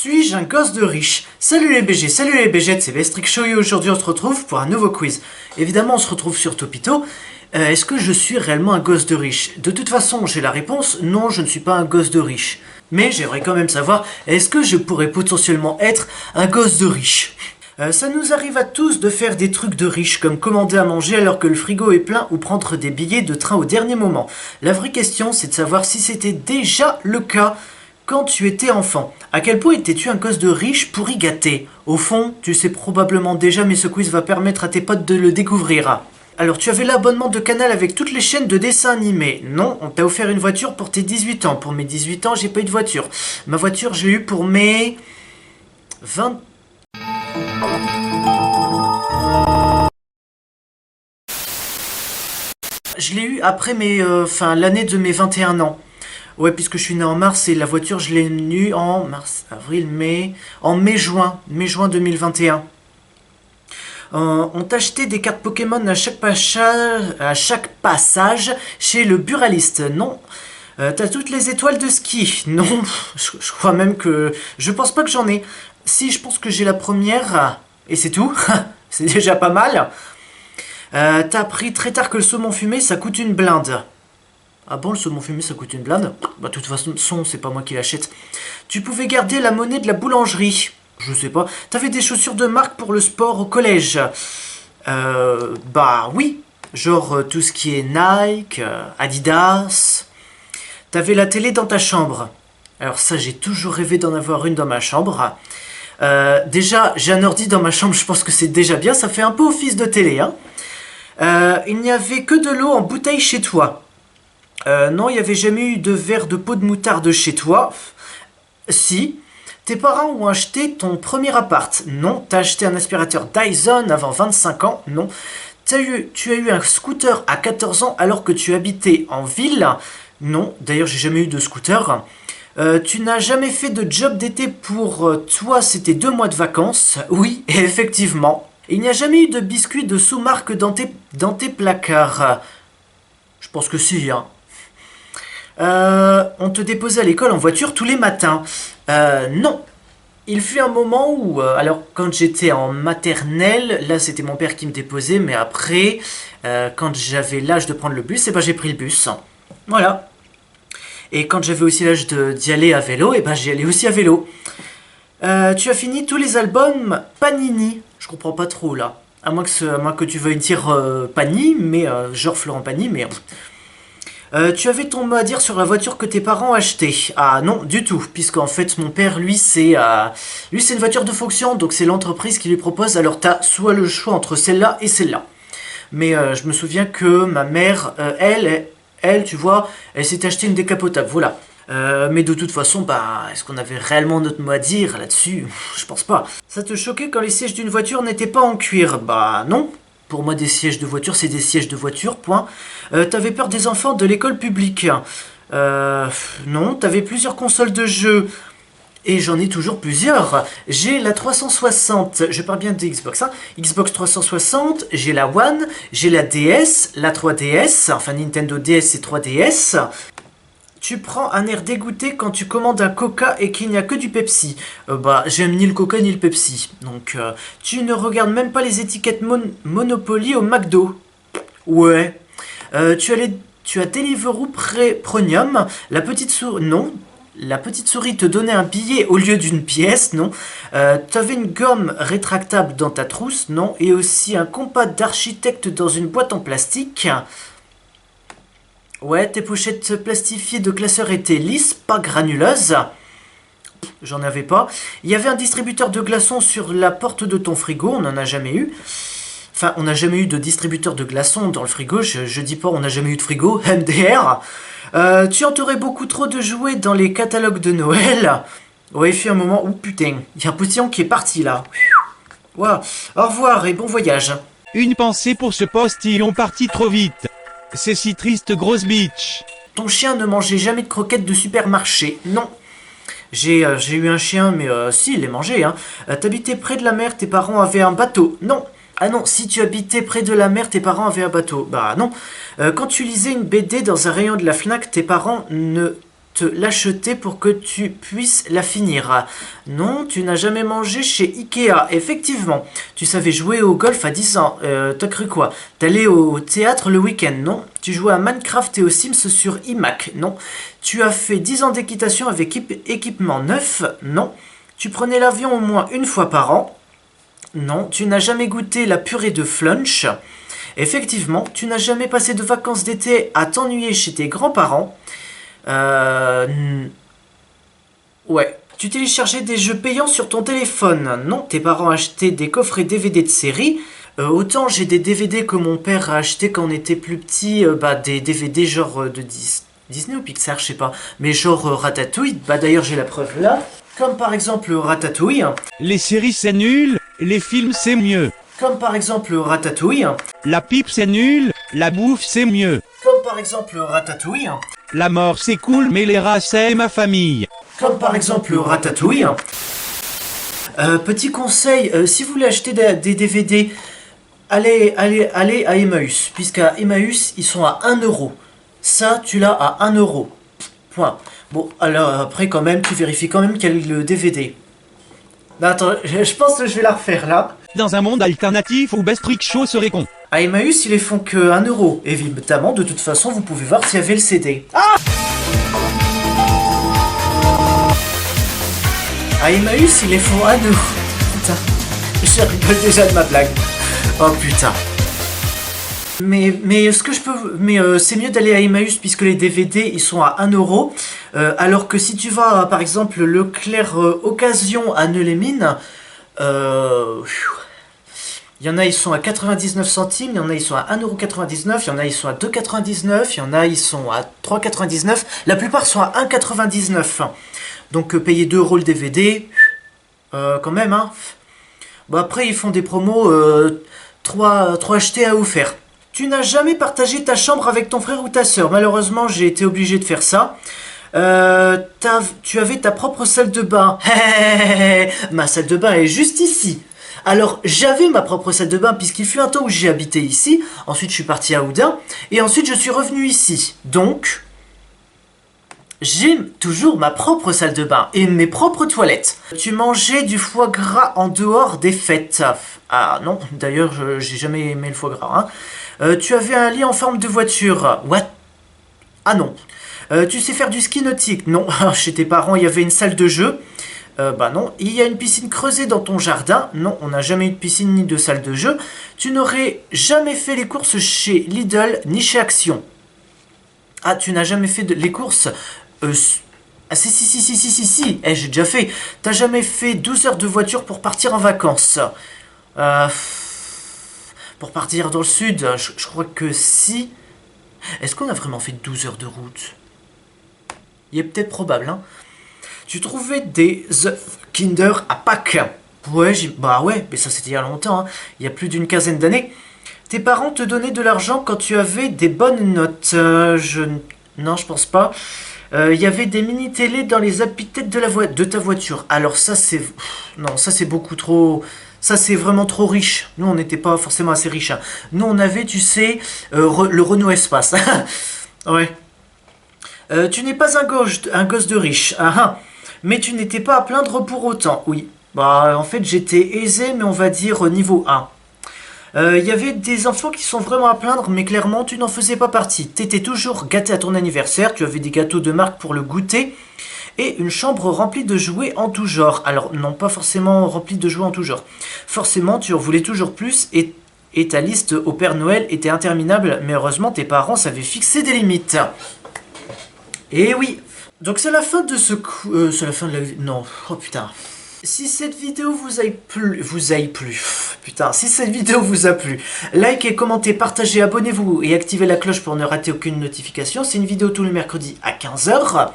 Suis-je un gosse de riche? Salut les BG, salut les BG, c'est Bestric Show et aujourd'hui on se retrouve pour un nouveau quiz. Évidemment on se retrouve sur Topito. Est-ce que je suis réellement un gosse de riche? De toute façon j'ai la réponse, non je ne suis pas un gosse de riche. Mais j'aimerais quand même savoir, est-ce que je pourrais potentiellement être un gosse de riche? Ça nous arrive à tous de faire des trucs de riches, comme commander à manger alors que le frigo est plein ou prendre des billets de train au dernier moment. La vraie question c'est de savoir si c'était déjà le cas quand tu étais enfant. À quel point étais-tu un gosse de riche pourri gâté? Au fond, tu sais probablement déjà, mais ce quiz va permettre à tes potes de le découvrir. Alors, tu avais l'abonnement de Canal avec toutes les chaînes de dessins animés. Non, on t'a offert une voiture pour tes 18 ans. Pour mes 18 ans, j'ai pas eu de voiture. Ma voiture, je l'ai eue pour mes 20... Je l'ai eu après l'année de mes 21 ans. Ouais, puisque je suis né en mars et la voiture, je l'ai eue en mars, avril, mai... En mai-juin 2021. On t'a acheté des cartes Pokémon à chaque passage chez le buraliste. Non. T'as toutes les étoiles de ski. Non. Je crois même que... Je pense pas que j'en ai. Si, je pense que j'ai la première. Et c'est tout. C'est déjà pas mal. T'as appris très tard que le saumon fumé, ça coûte une blinde. Ah bon, le saumon fumé, ça coûte une blinde? Bah, de toute façon, c'est pas moi qui l'achète. Tu pouvais garder la monnaie de la boulangerie. Je sais pas. T'avais des chaussures de marque pour le sport au collège. Bah oui. Genre tout ce qui est Nike, Adidas. T'avais la télé dans ta chambre. Alors ça, j'ai toujours rêvé d'en avoir une dans ma chambre. Déjà, j'ai un ordi dans ma chambre, je pense que c'est déjà bien. Ça fait un peu office de télé, hein. Il n'y avait que de l'eau en bouteille chez toi. Non, il n'y avait jamais eu de verre de peau de moutarde chez toi. Si. Tes parents ont acheté ton premier appart. Non. T'as acheté un aspirateur Dyson avant 25 ans. Non. Tu as eu un scooter à 14 ans alors que tu habitais en ville. Non. D'ailleurs, j'ai jamais eu de scooter. Tu n'as jamais fait de job d'été pour toi, c'était 2 mois de vacances. Oui, effectivement. Il n'y a jamais eu de biscuits de sous-marque dans tes placards. Je pense que si, hein. On te déposait à l'école en voiture tous les matins. Non. Il fut un moment où, alors quand j'étais en maternelle, là c'était mon père qui me déposait, mais après, quand j'avais l'âge de prendre le bus, et ben j'ai pris le bus. Voilà. Et quand j'avais aussi l'âge d'y aller à vélo, et ben j'y allais aussi à vélo. Tu as fini tous les albums Panini. Je comprends pas trop là. À moins que tu veuilles dire Pani, mais genre Florent Pagny, mais... tu avais ton mot à dire sur la voiture que tes parents achetaient. Ah non, du tout, puisqu'en fait mon père, lui c'est une voiture de fonction, donc c'est l'entreprise qui lui propose, alors t'as soit le choix entre celle-là et celle-là. Mais je me souviens que ma mère, elle, tu vois, elle s'est acheté une décapotable, voilà. Mais de toute façon, bah, est-ce qu'on avait réellement notre mot à dire là-dessus? Je pense pas. Ça te choquait quand les sièges d'une voiture n'étaient pas en cuir? Bah non. Pour moi, des sièges de voiture, c'est des sièges de voiture, point. T'avais peur des enfants de l'école publique? Non. T'avais plusieurs consoles de jeux. Et j'en ai toujours plusieurs. J'ai la 360, je parle bien de Xbox, hein. Xbox 360, j'ai la One, j'ai la DS, la 3DS, enfin Nintendo DS et 3DS. Tu prends un air dégoûté quand tu commandes un Coca et qu'il n'y a que du Pepsi. Bah, j'aime ni le Coca ni le Pepsi. Donc, tu ne regardes même pas les étiquettes Monopoly au McDo. Ouais. Tu as Deliveroo Premium. La petite souris... Non. La petite souris te donnait un billet au lieu d'une pièce. Non. T'avais une gomme rétractable dans ta trousse. Non. Et aussi un compas d'architecte dans une boîte en plastique. Ouais, tes pochettes plastifiées de classeurs étaient lisses, pas granuleuses. J'en avais pas. Il y avait un distributeur de glaçons sur la porte de ton frigo, on n'en a jamais eu. Enfin, on n'a jamais eu de distributeur de glaçons dans le frigo, je dis pas on n'a jamais eu de frigo, MDR. Tu entourais beaucoup trop de jouets dans les catalogues de Noël. Ouais, il fait un moment, oh putain, il y a un potion qui est parti là. Wow. Au revoir et bon voyage. Une pensée pour ce postillon parti trop vite. C'est si triste, grosse bitch. Ton chien ne mangeait jamais de croquettes de supermarché. Non. J'ai eu un chien, mais si, il les mangeait. Hein. T'habitais près de la mer, tes parents avaient un bateau. Non. Ah non, si tu habitais près de la mer, tes parents avaient un bateau. Bah non. Quand tu lisais une BD dans un rayon de la Fnac, tes parents ne te l'acheter pour que tu puisses la finir. Non, tu n'as jamais mangé chez Ikea. Effectivement. Tu savais jouer au golf à 10 ans. T'as cru quoi? T'allais au théâtre le week-end? Non. Tu jouais à Minecraft et aux Sims sur iMac? Non. Tu as fait 10 ans d'équitation avec équipement neuf? Non. Tu prenais l'avion au moins une fois par an? Non. Tu n'as jamais goûté la purée de Flunch? Effectivement. Tu n'as jamais passé de vacances d'été à t'ennuyer chez tes grands-parents? Ouais. Tu téléchargeais des jeux payants sur ton téléphone? Non. Tes parents achetaient des coffrets DVD de séries? Autant j'ai des DVD que mon père a acheté quand on était plus petit, des DVD genre de Disney ou Pixar, je sais pas, mais genre Ratatouille, d'ailleurs j'ai la preuve là, comme par exemple Ratatouille, Les séries c'est nul, les films c'est mieux. comme par exemple Ratatouille, La pipe c'est nul, la bouffe c'est mieux. comme par exemple Ratatouille, La mort c'est cool mais les rats c'est ma famille. comme par exemple Ratatouille. Petit conseil, si vous voulez acheter des DVD, allez à Emmaüs, puisqu'à Emmaüs, ils sont à 1€. Ça, tu l'as à 1€. Point. Bon, alors après, quand même, tu vérifies quand même quel est le DVD. Non, attends, je pense que je vais la refaire là. Dans un monde alternatif où Best Trick Show serait con. À Emmaüs, ils les font que 1€. Évidemment, de toute façon, vous pouvez voir s'il y avait le CD. Ah! À Emmaüs, ils les font 1€. Putain, je rigole déjà de ma blague. Oh putain. Mais ce que je peux, c'est mieux d'aller à Emmaüs puisque les DVD ils sont à 1€. Alors que si tu vas par exemple Leclerc Occasion à Neulémine, il y en a ils sont à 99 centimes, il y en a ils sont à 1,99€, il y en a ils sont à 2,99€, il y en a ils sont à 3,99€. La plupart sont à 1,99€. Donc payer 2€ le DVD, quand même hein. Bon après ils font des promos 3 achetés à offert. Tu n'as jamais partagé ta chambre avec ton frère ou ta soeur. Malheureusement, j'ai été obligé de faire ça. Tu avais ta propre salle de bain. Ma salle de bain est juste ici. Alors, j'avais ma propre salle de bain puisqu'il fut un temps où j'ai habité ici. Ensuite, je suis parti à Oudin. Et ensuite, je suis revenu ici. Donc, j'ai toujours ma propre salle de bain et mes propres toilettes. Tu mangeais du foie gras en dehors des fêtes. Ah non, d'ailleurs, j'ai jamais aimé le foie gras. Hein. Tu avais un lit en forme de voiture. What? Ah non. Tu sais faire du ski nautique? Non. Chez tes parents, il y avait une salle de jeu. Non. Il y a une piscine creusée dans ton jardin? Non, on n'a jamais eu de piscine ni de salle de jeu. Tu n'aurais jamais fait les courses chez Lidl ni chez Action. Ah, tu n'as jamais fait les courses Ah si, j'ai déjà fait. T'as jamais fait 12 heures de voiture pour partir en vacances? Pour partir dans le sud, je crois que si. Est-ce qu'on a vraiment fait 12 heures de route? Il est peut-être probable, hein. Tu trouvais des œufs Kinder à Pâques? Ouais, ouais, mais ça c'était il y a longtemps, hein. Il y a plus d'une quinzaine d'années. Tes parents te donnaient de l'argent quand tu avais des bonnes notes? Non, je pense pas. Il y avait des mini-télé dans les appuis-têtes de ta voiture. Alors ça c'est... Non, ça c'est beaucoup trop... Ça c'est vraiment trop riche. Nous on n'était pas forcément assez riches. Hein. Nous on avait, tu sais, le Renault Espace. Ouais. Tu n'es pas un gosse de riche. Mais tu n'étais pas à plaindre pour autant. Oui. En fait j'étais aisé, mais on va dire niveau 1. Il y avait des enfants qui sont vraiment à plaindre, mais clairement tu n'en faisais pas partie. T'étais toujours gâté à ton anniversaire, tu avais des gâteaux de marque pour le goûter, et une chambre remplie de jouets en tout genre. Alors non, pas forcément remplie de jouets en tout genre. Forcément tu en voulais toujours plus, et ta liste au Père Noël était interminable, mais heureusement tes parents savaient fixer des limites. Et oui. Donc c'est la fin de ce coup... c'est la fin de la... Non, oh putain... Si cette vidéo vous a plu, si cette vidéo vous a plu, likez, commentez, partagez, abonnez-vous et activez la cloche pour ne rater aucune notification. C'est une vidéo tous les mercredis à 15h.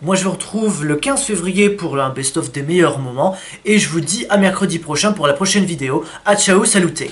Moi je vous retrouve le 15 février pour un best-of des meilleurs moments et je vous dis à mercredi prochain pour la prochaine vidéo. A ciao, saluté.